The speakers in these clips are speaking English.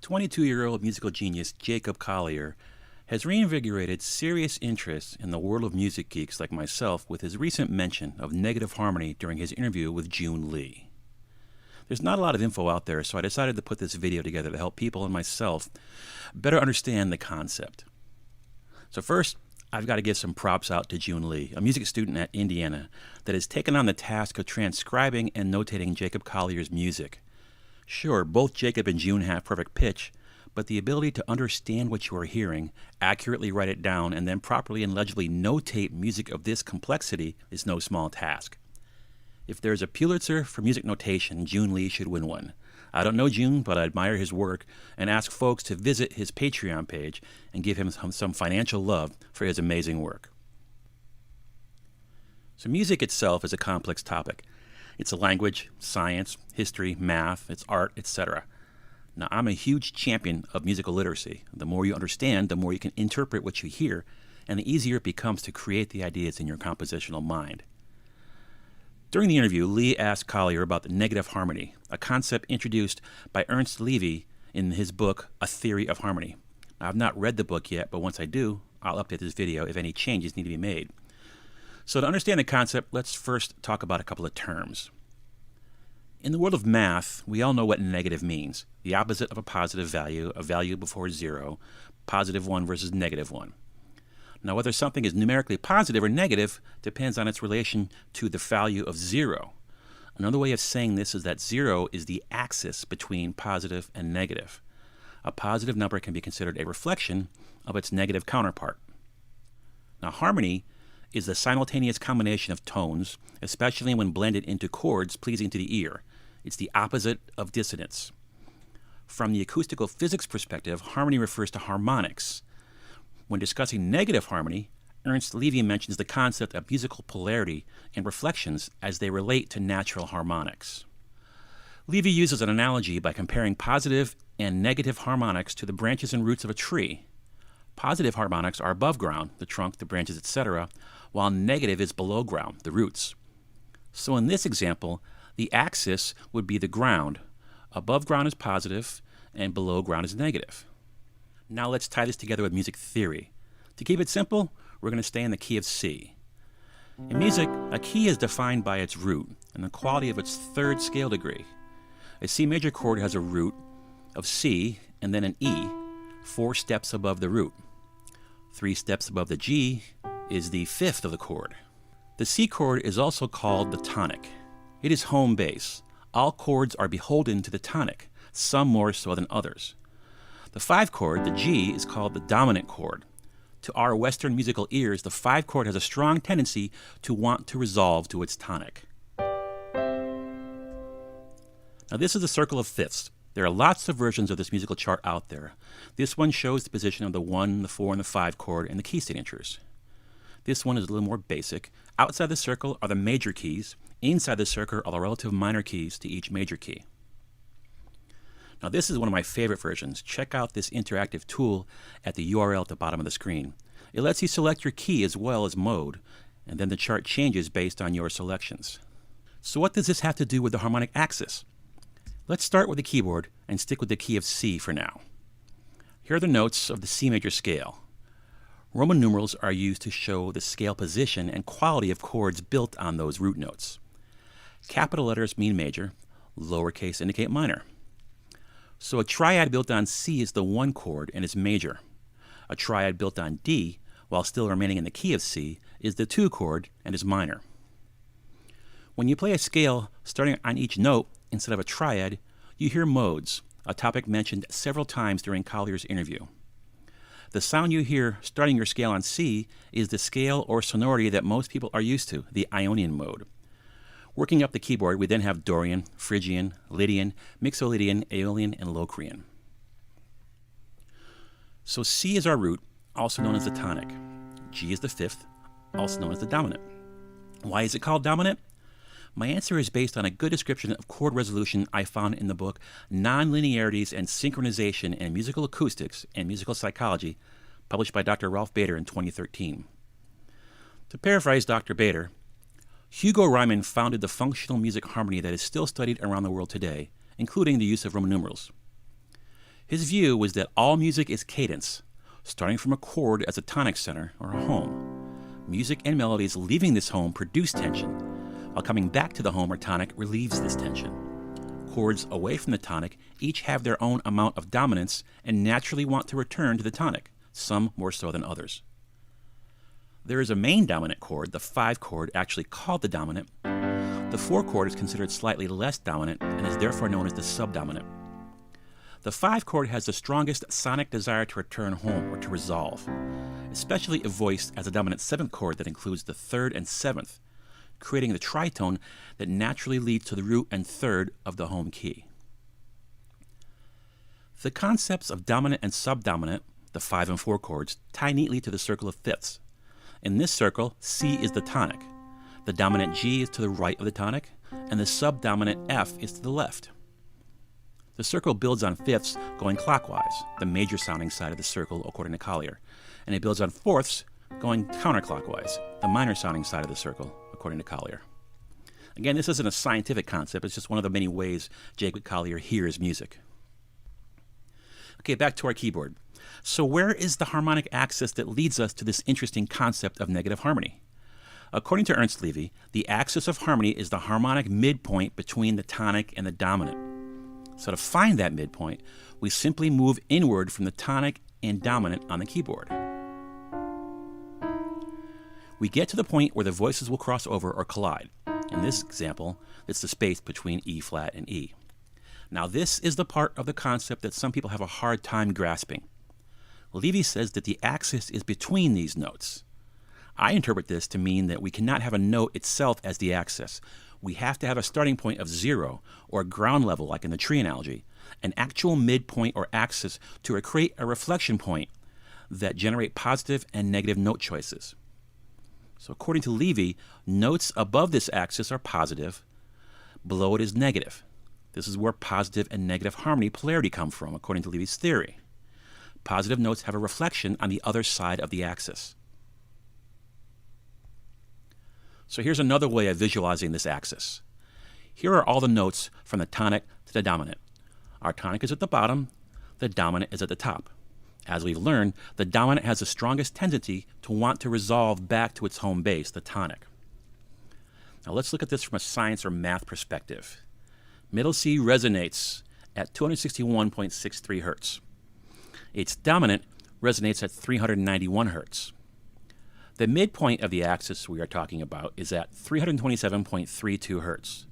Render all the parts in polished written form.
22-year-old musical genius Jacob Collier has reinvigorated serious interest in the world of music geeks like myself with his recent mention of negative harmony during his interview with June Lee. There's not a lot of info out there, so I decided to put this video together to help people and myself better understand the concept. So first, I've got to give some props out to June Lee, a music student at Indiana that has taken on the task of transcribing and notating Jacob Collier's music. Sure, both Jacob and June have perfect pitch, but the ability to understand what you are hearing, accurately write it down, and then properly and legibly notate music of this complexity is no small task. If there's a Pulitzer for music notation, June Lee should win one. I don't know June, but I admire his work and ask folks to visit his Patreon page and give him some financial love for his amazing work. So music itself is a complex topic. It's a language, science, history, math, it's art, etc. Now, I'm a huge champion of musical literacy. The more you understand, the more you can interpret what you hear, and the easier it becomes to create the ideas in your compositional mind. During the interview, Lee asked Collier about the negative harmony, a concept introduced by Ernst Levy in his book, A Theory of Harmony. I've not read the book yet, but once I do, I'll update this video if any changes need to be made. So to understand the concept, let's first talk about a couple of terms. In the world of math, we all know what negative means. The opposite of a positive value, a value before zero, positive 1 versus negative 1. Now, whether something is numerically positive or negative depends on its relation to the value of 0. Another way of saying this is that 0 is the axis between positive and negative. A positive number can be considered a reflection of its negative counterpart. Now, harmony is the simultaneous combination of tones, especially when blended into chords pleasing to the ear. It's the opposite of dissonance. From the acoustical physics perspective, harmony refers to harmonics. When discussing negative harmony, Ernst Levy mentions the concept of musical polarity and reflections as they relate to natural harmonics. Levy uses an analogy by comparing positive and negative harmonics to the branches and roots of a tree. Positive harmonics are above ground, the trunk, the branches, etc., while negative is below ground, the roots. So in this example, the axis would be the ground. Above ground is positive, and below ground is negative. Now let's tie this together with music theory. To keep it simple, we're going to stay in the key of C. In music, a key is defined by its root and the quality of its third scale degree. A C major chord has a root of C and then an E, 4 steps above the root. 3 steps above the G is the 5th of the chord. The C chord is also called the tonic. It is home base. All chords are beholden to the tonic, some more so than others. The 5 chord, the G, is called the dominant chord. To our Western musical ears, the 5 chord has a strong tendency to want to resolve to its tonic. Now this is a circle of fifths. There are lots of versions of this musical chart out there. This one shows the position of the 1, the 4, and the 5 chord and the key signatures. This one is a little more basic. Outside the circle are the major keys. Inside the circle are the relative minor keys to each major key. Now this is one of my favorite versions. Check out this interactive tool at the URL at the bottom of the screen. It lets you select your key as well as mode, and then the chart changes based on your selections. So what does this have to do with the harmonic axis? Let's start with the keyboard and stick with the key of C for now. Here are the notes of the C major scale. Roman numerals are used to show the scale position and quality of chords built on those root notes. Capital letters mean major, lowercase indicate minor. So a triad built on C is the 1 chord and is major. A triad built on D, while still remaining in the key of C, is the 2 chord and is minor. When you play a scale starting on each note instead of a triad, you hear modes, a topic mentioned several times during Collier's interview. The sound you hear starting your scale on C is the scale or sonority that most people are used to, the Ionian mode. Working up the keyboard, we then have Dorian, Phrygian, Lydian, Mixolydian, Aeolian, and Locrian. So C is our root, also known as the tonic. G is the 5th, also known as the dominant. Why is it called dominant? My answer is based on a good description of chord resolution I found in the book Nonlinearities and Synchronization in Musical Acoustics and Musical Psychology, published by Dr. Ralph Bader in 2013. To paraphrase Dr. Bader, Hugo Riemann founded the functional music harmony that is still studied around the world today, including the use of Roman numerals. His view was that all music is cadence, starting from a chord as a tonic center or a home. Music and melodies leaving this home produce tension, while coming back to the home or tonic relieves this tension. Chords away from the tonic each have their own amount of dominance and naturally want to return to the tonic, some more so than others. There is a main dominant chord, the 5 chord, actually called the dominant. The 4 chord is considered slightly less dominant and is therefore known as the subdominant. The 5 chord has the strongest sonic desire to return home or to resolve, especially if voiced as a dominant 7th chord that includes the 3rd and 7th, creating the tritone that naturally leads to the root and 3rd of the home key. The concepts of dominant and subdominant, the 5 and 4 chords, tie neatly to the circle of fifths. In this circle, C is the tonic, the dominant G is to the right of the tonic, and the subdominant F is to the left. The circle builds on fifths going clockwise, the major sounding side of the circle according to Collier, and it builds on fourths going counterclockwise, the minor sounding side of the circle according to Collier. Again, this isn't a scientific concept, it's just one of the many ways Jacob Collier hears music. Okay, back to our keyboard. So where is the harmonic axis that leads us to this interesting concept of negative harmony? According to Ernst Levy, the axis of harmony is the harmonic midpoint between the tonic and the dominant. So to find that midpoint, we simply move inward from the tonic and dominant on the keyboard. We get to the point where the voices will cross over or collide. In this example, it's the space between E flat and E. Now this is the part of the concept that some people have a hard time grasping. Levy says that the axis is between these notes. I interpret this to mean that we cannot have a note itself as the axis. We have to have a starting point of 0, or a ground level like in the tree analogy, an actual midpoint or axis to create a reflection point that generate positive and negative note choices. So according to Levy, notes above this axis are positive, below it is negative. This is where positive and negative harmony polarity come from, according to Levy's theory. Positive notes have a reflection on the other side of the axis. So here's another way of visualizing this axis. Here are all the notes from the tonic to the dominant. Our tonic is at the bottom, the dominant is at the top. As we've learned, the dominant has the strongest tendency to want to resolve back to its home base, the tonic. Now let's look at this from a science or math perspective. Middle C resonates at 261.63 Hertz. Its dominant resonates at 391 Hertz. The midpoint of the axis we are talking about is at 327.32 Hertz.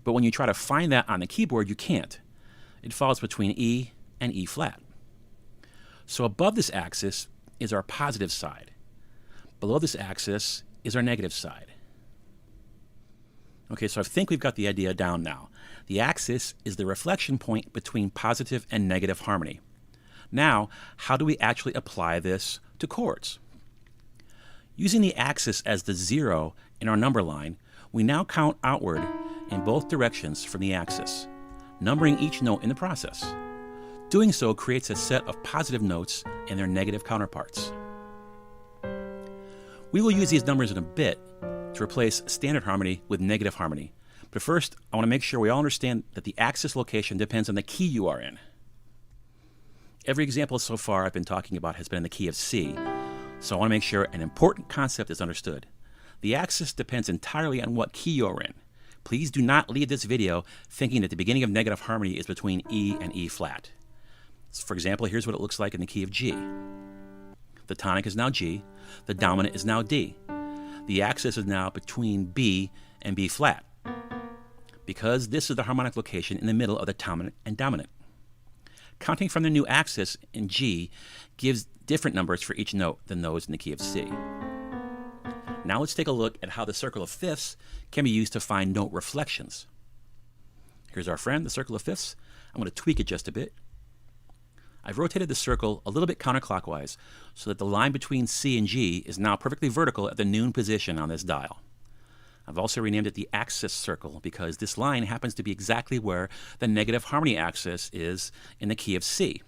But when you try to find that on the keyboard, you can't. It falls between E and E flat. So above this axis is our positive side. Below this axis is our negative side. Okay, so I think we've got the idea down now. The axis is the reflection point between positive and negative harmony. Now, how do we actually apply this to chords? Using the axis as the 0 in our number line, we now count outward in both directions from the axis, numbering each note in the process. Doing so creates a set of positive notes and their negative counterparts. We will use these numbers in a bit to replace standard harmony with negative harmony. But first, I want to make sure we all understand that the axis location depends on the key you are in. Every example so far I've been talking about has been in the key of C, so I want to make sure an important concept is understood. The axis depends entirely on what key you're in. Please do not leave this video thinking that the beginning of negative harmony is between E and E flat. So for example, here's what it looks like in the key of G. The tonic is now G, the dominant is now D. The axis is now between B and B flat, because this is the harmonic location in the middle of the dominant and dominant. Counting from the new axis in G gives different numbers for each note than those in the key of C. Now let's take a look at how the circle of fifths can be used to find note reflections. Here's our friend, the circle of fifths. I'm going to tweak it just a bit. I've rotated the circle a little bit counterclockwise so that the line between C and G is now perfectly vertical at the noon position on this dial. I've also renamed it the axis circle because this line happens to be exactly where the negative harmony axis is in the key of C.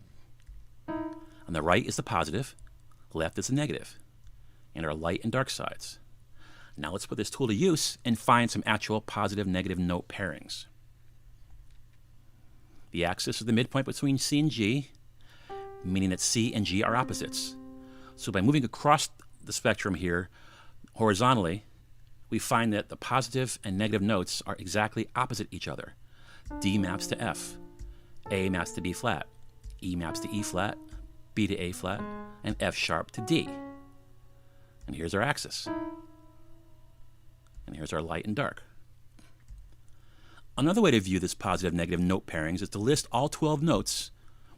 On the right is the positive, left is the negative, and our light and dark sides. Now let's put this tool to use and find some actual positive-negative note pairings. The axis is the midpoint between C and G, meaning that C and G are opposites. So by moving across the spectrum here horizontally, we find that the positive and negative notes are exactly opposite each other. D maps to F, A maps to B flat, E maps to E flat, B to A flat, and F sharp to D. And here's our axis. And here's our light and dark. Another way to view this positive-negative note pairings is to list all 12 notes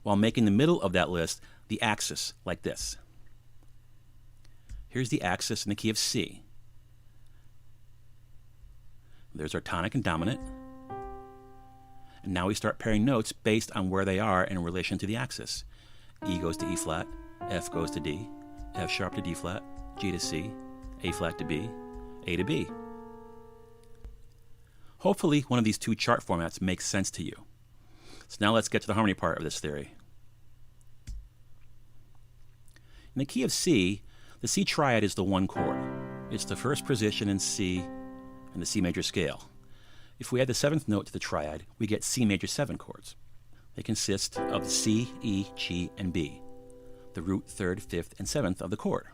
while making the middle of that list the axis, like this. Here's the axis in the key of C. There's our tonic and dominant. And now we start pairing notes based on where they are in relation to the axis. E goes to E flat, F goes to D, F sharp to D flat, G to C, A flat to B, A to B. Hopefully one of these two chart formats makes sense to you. So now let's get to the harmony part of this theory. In the key of C, the C triad is the one chord. It's the first position in C in the C major scale. If we add the seventh note to the triad, we get C major 7 chords. They consist of the C, E, G, and B, the root, 3rd, 5th, and 7th of the chord.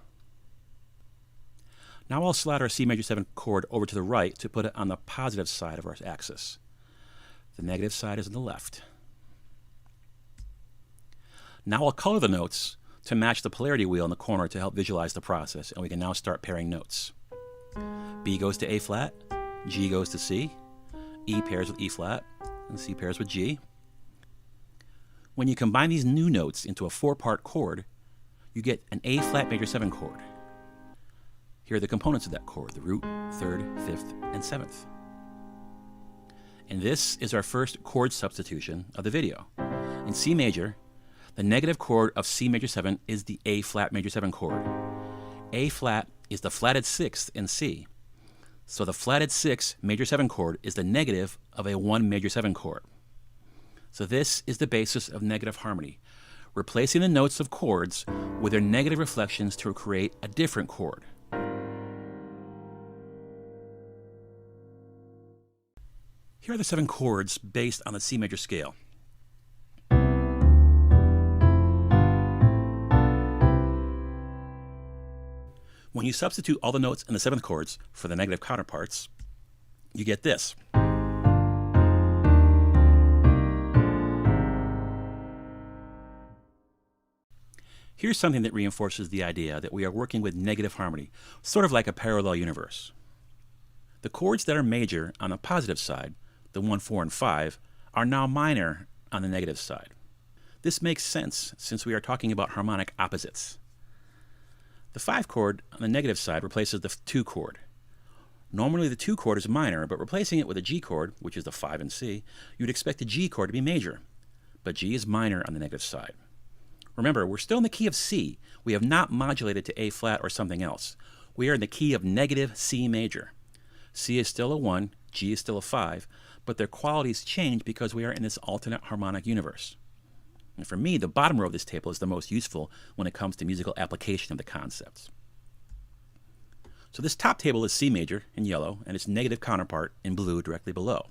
Now I'll slide our C major 7 chord over to the right to put it on the positive side of our axis. The negative side is on the left. Now I'll color the notes to match the polarity wheel in the corner to help visualize the process, and we can now start pairing notes. B goes to A flat, G goes to C, E pairs with E flat, and C pairs with G. When you combine these new notes into a 4-part chord, you get an A flat major 7 chord. Here are the components of that chord, the root, 3rd, 5th, and 7th. And this is our first chord substitution of the video. In C major, the negative chord of C major 7 is the A flat major 7 chord. A flat is the flatted 6th in C. So the flatted 6 major 7 chord is the negative of a 1 major 7 chord. So this is the basis of negative harmony, replacing the notes of chords with their negative reflections to create a different chord. Here are the 7 chords based on the C major scale. When you substitute all the notes in the 7th chords for the negative counterparts, you get this. Here's something that reinforces the idea that we are working with negative harmony, sort of like a parallel universe. The chords that are major on the positive side, the 1, 4, and 5, are now minor on the negative side. This makes sense since we are talking about harmonic opposites. The 5 chord on the negative side replaces the 2 chord. Normally the 2 chord is minor, but replacing it with a G chord, which is the 5 in C, you'd expect the G chord to be major. But G is minor on the negative side. Remember, we're still in the key of C. We have not modulated to A flat or something else. We are in the key of negative C major. C is still a 1, G is still a 5, but their qualities change because we are in this alternate harmonic universe. And for me, the bottom row of this table is the most useful when it comes to musical application of the concepts. So this top table is C major in yellow and its negative counterpart in blue directly below.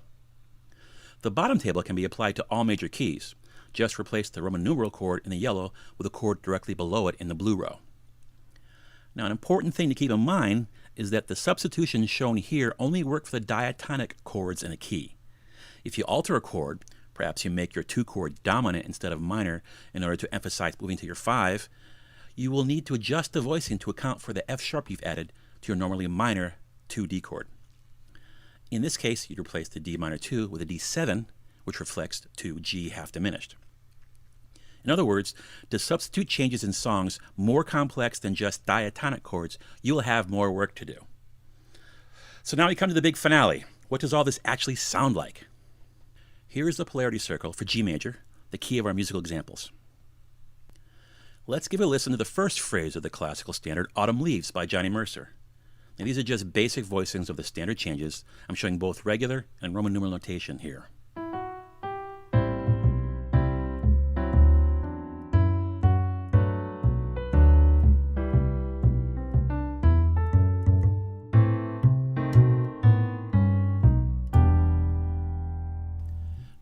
The bottom table can be applied to all major keys. Just replace the Roman numeral chord in the yellow with a chord directly below it in the blue row. Now, an important thing to keep in mind is that the substitutions shown here only work for the diatonic chords in a key. If you alter a chord, perhaps you make your 2 chord dominant instead of minor in order to emphasize moving to your 5, you will need to adjust the voicing to account for the F sharp you've added to your normally minor 2D chord. In this case, you'd replace the D minor 2 with a D7, which reflects to G half diminished. In other words, to substitute changes in songs more complex than just diatonic chords, you'll have more work to do. So now we come to the big finale. What does all this actually sound like? Here is the polarity circle for G major, the key of our musical examples. Let's give a listen to the first phrase of the classical standard Autumn Leaves by Johnny Mercer. Now, these are just basic voicings of the standard changes. I'm showing both regular and Roman numeral notation here.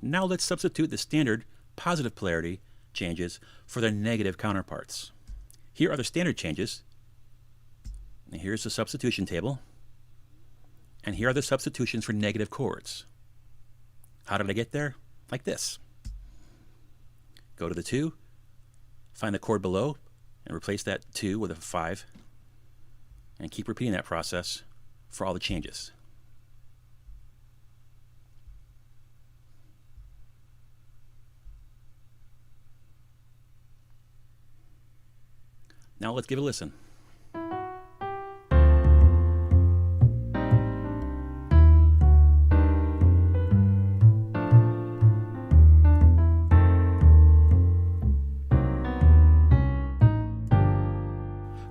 Now let's substitute the standard positive polarity changes for their negative counterparts. Here are the standard changes, and here's the substitution table, and here are the substitutions for negative chords. How did I get there? Like this. Go to the 2, find the chord below, and replace that 2 with a 5, and keep repeating that process for all the changes. Now let's give it a listen.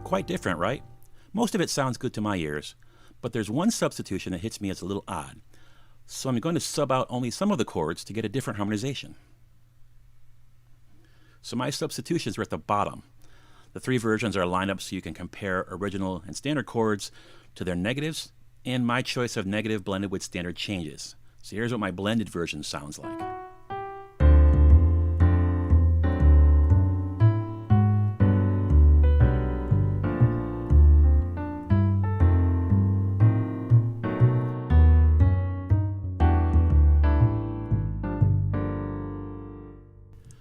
Quite different, right? Most of it sounds good to my ears, but there's one substitution that hits me as a little odd. So I'm going to sub out only some of the chords to get a different harmonization. So my substitutions are at the bottom. The 3 versions are lined up so you can compare original and standard chords to their negatives and my choice of negative blended with standard changes. So here's what my blended version sounds like.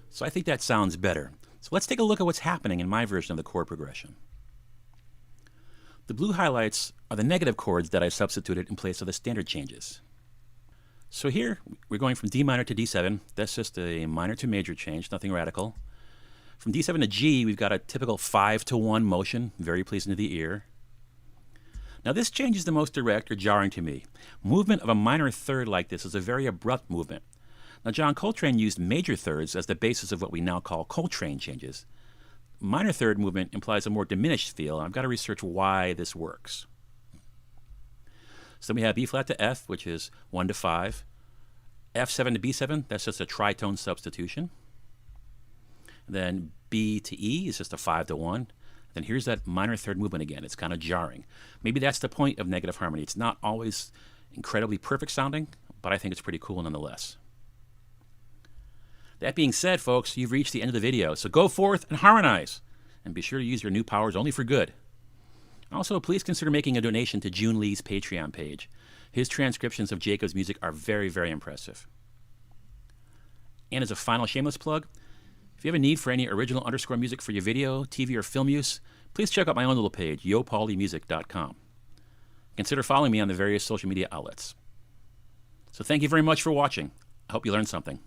So I think that sounds better. So let's take a look at what's happening in my version of the chord progression. The blue highlights are the negative chords that I substituted in place of the standard changes. So here, we're going from D minor to D7. That's just a minor to major change, nothing radical. From D7 to G, we've got a typical 5-to-1 motion, very pleasing to the ear. Now this change is the most direct or jarring to me. Movement of a minor third like this is a very abrupt movement. Now, John Coltrane used major thirds as the basis of what we now call Coltrane changes. Minor third movement implies a more diminished feel, and I've got to research why this works. So we have B flat to F, which is 1 to 5. F7 to B7, that's just a tritone substitution. Then B to E is just a 5-to-1. Then here's that minor third movement again. It's kind of jarring. Maybe that's the point of negative harmony. It's not always incredibly perfect sounding, but I think it's pretty cool nonetheless. That being said, folks, you've reached the end of the video, so go forth and harmonize. And be sure to use your new powers only for good. Also, please consider making a donation to June Lee's Patreon page. His transcriptions of Jacob's music are very, very impressive. And as a final shameless plug, if you have a need for any original underscore music for your video, TV, or film use, please check out my own little page, yopaulymusic.com. Consider following me on the various social media outlets. So thank you very much for watching. I hope you learned something.